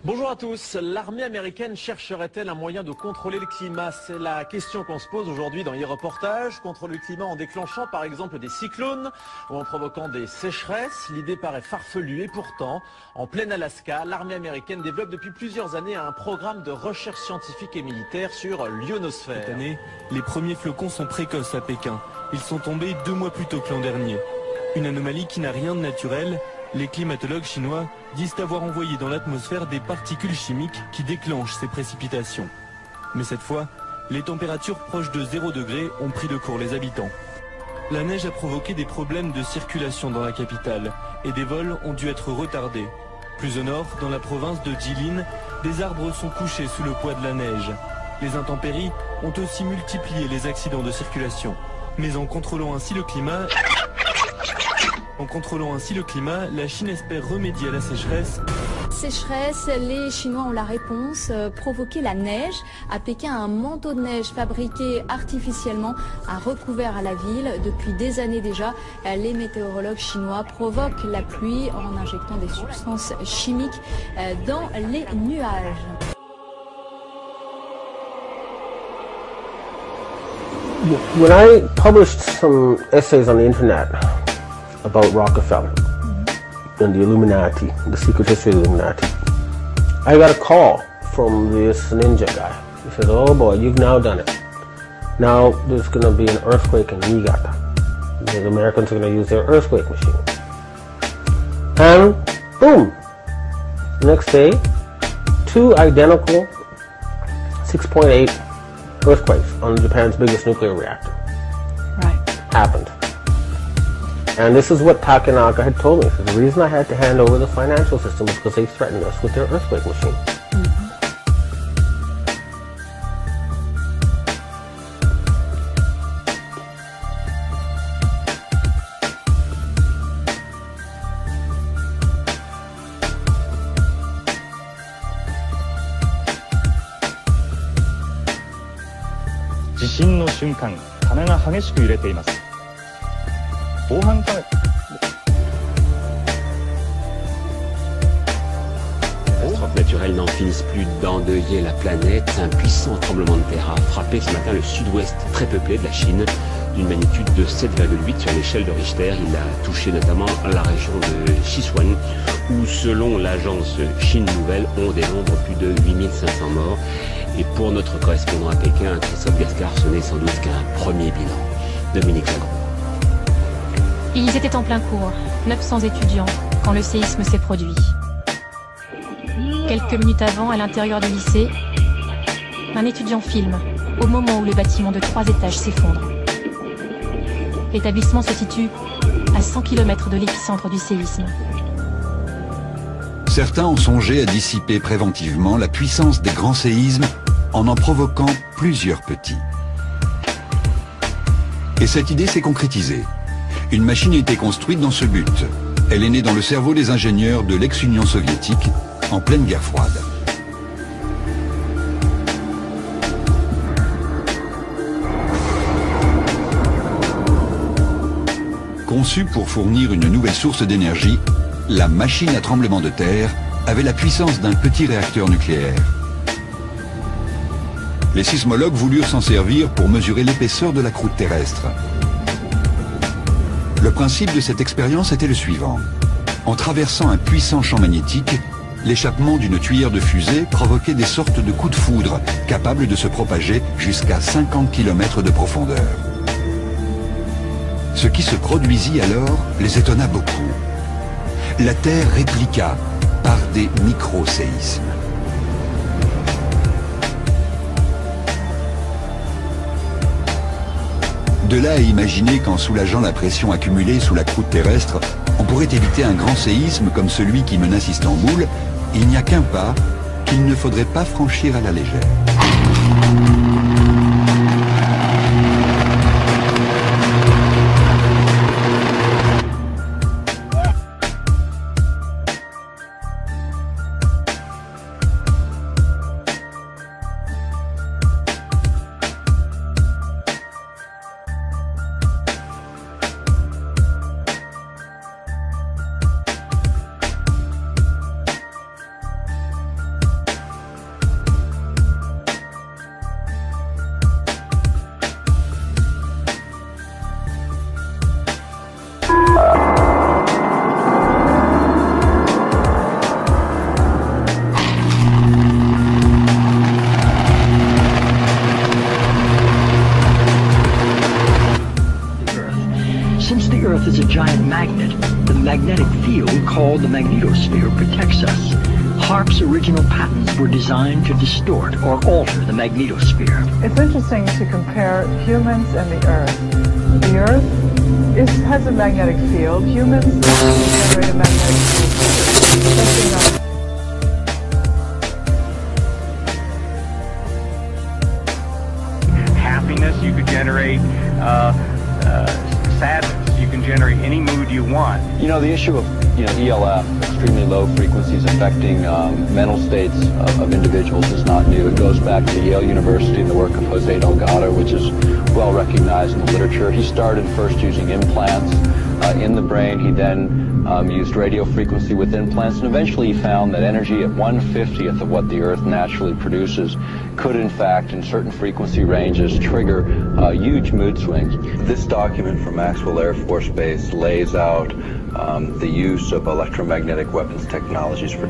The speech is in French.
Bonjour à tous. L'armée américaine chercherait-elle un moyen de contrôler le climat? C'est la question qu'on se pose aujourd'hui dans e-reportage. Contrôler le climat en déclenchant par exemple des cyclones ou en provoquant des sécheresses. L'idée paraît farfelue et pourtant, en plein Alaska, l'armée américaine développe depuis plusieurs années un programme de recherche scientifique et militaire sur l'ionosphère. Cette année, les premiers flocons sont précoces à Pékin. Ils sont tombés 2 mois plus tôt que l'an dernier. Une anomalie qui n'a rien de naturel. Les climatologues chinois disent avoir envoyé dans l'atmosphère des particules chimiques qui déclenchent ces précipitations. Mais cette fois, les températures proches de 0 degré ont pris de court les habitants. La neige a provoqué des problèmes de circulation dans la capitale et des vols ont dû être retardés. Plus au nord, dans la province de Jilin, des arbres sont couchés sous le poids de la neige. Les intempéries ont aussi multiplié les accidents de circulation. Mais en contrôlant ainsi le climat, la Chine espère remédier à la sécheresse. Sécheresse, les Chinois ont la réponse, provoquer la neige. À Pékin, un manteau de neige fabriqué artificiellement a recouvert à la ville. Depuis des années déjà, les météorologues chinois provoquent la pluie en injectant des substances chimiques dans les nuages. When I published some essays on the internet about Rockefeller and the Illuminati, the secret history of the Illuminati, I got a call from this ninja guy. He said, "Oh boy, you've now done it. Now there's going to be an earthquake in Niigata. The Americans are going to use their earthquake machine." And boom, the next day, 2 identical 6.8 earthquakes on Japan's biggest nuclear reactor happened. And this is what Takenaka had told me. He said, the reason I had to hand over the financial system was because they threatened us with their earthquake machine. Les catastrophes naturelles n'en finissent plus d'endeuiller la planète. Un puissant tremblement de terre a frappé ce matin le sud-ouest très peuplé de la Chine d'une magnitude de 7,8 sur l'échelle de Richter. Il a touché notamment la région de Sichuan où, selon l'agence Chine Nouvelle, on dénombre plus de 8500 morts. Et pour notre correspondant à Pékin, Christophe Gascard, ce n'est sans doute qu'un premier bilan. Dominique Lagrange. Ils étaient en plein cours, 900 étudiants, quand le séisme s'est produit. Quelques minutes avant, à l'intérieur du lycée, un étudiant filme au moment où le bâtiment de 3 étages s'effondre. L'établissement se situe à 100 km de l'épicentre du séisme. Certains ont songé à dissiper préventivement la puissance des grands séismes en provoquant plusieurs petits. Et cette idée s'est concrétisée. Une machine a été construite dans ce but. Elle est née dans le cerveau des ingénieurs de l'ex-Union soviétique en pleine guerre froide. Conçue pour fournir une nouvelle source d'énergie, la machine à tremblement de terre avait la puissance d'un petit réacteur nucléaire. Les sismologues voulurent s'en servir pour mesurer l'épaisseur de la croûte terrestre. Le principe de cette expérience était le suivant. En traversant un puissant champ magnétique, l'échappement d'une tuyère de fusée provoquait des sortes de coups de foudre capables de se propager jusqu'à 50 km de profondeur. Ce qui se produisit alors les étonna beaucoup. La Terre répliqua par des micro-séismes. De là à imaginer qu'en soulageant la pression accumulée sous la croûte terrestre, on pourrait éviter un grand séisme comme celui qui menace Istanbul, il n'y a qu'un pas qu'il ne faudrait pas franchir à la légère. how the magnetosphere protects us. HAARP's original patents were designed to distort or alter the magnetosphere. It's interesting to compare humans and the Earth. The Earth has a magnetic field. Humans generate a magnetic field. Happiness, you could generate sadness. You can generate any mood you want. You know, the issue of ELF, extremely low frequencies affecting mental states of individuals, is not new. It goes back to Yale University and the work of Jose Delgado, which is well recognized in the literature. He started first using implants in the brain. He then used radio frequency with implants, and eventually he found that energy at 1/50th of what the Earth naturally produces could, in fact, in certain frequency ranges, trigger huge mood swings. This document from Maxwell Air Force Base lays out the use of electromagnetic weapons technologies for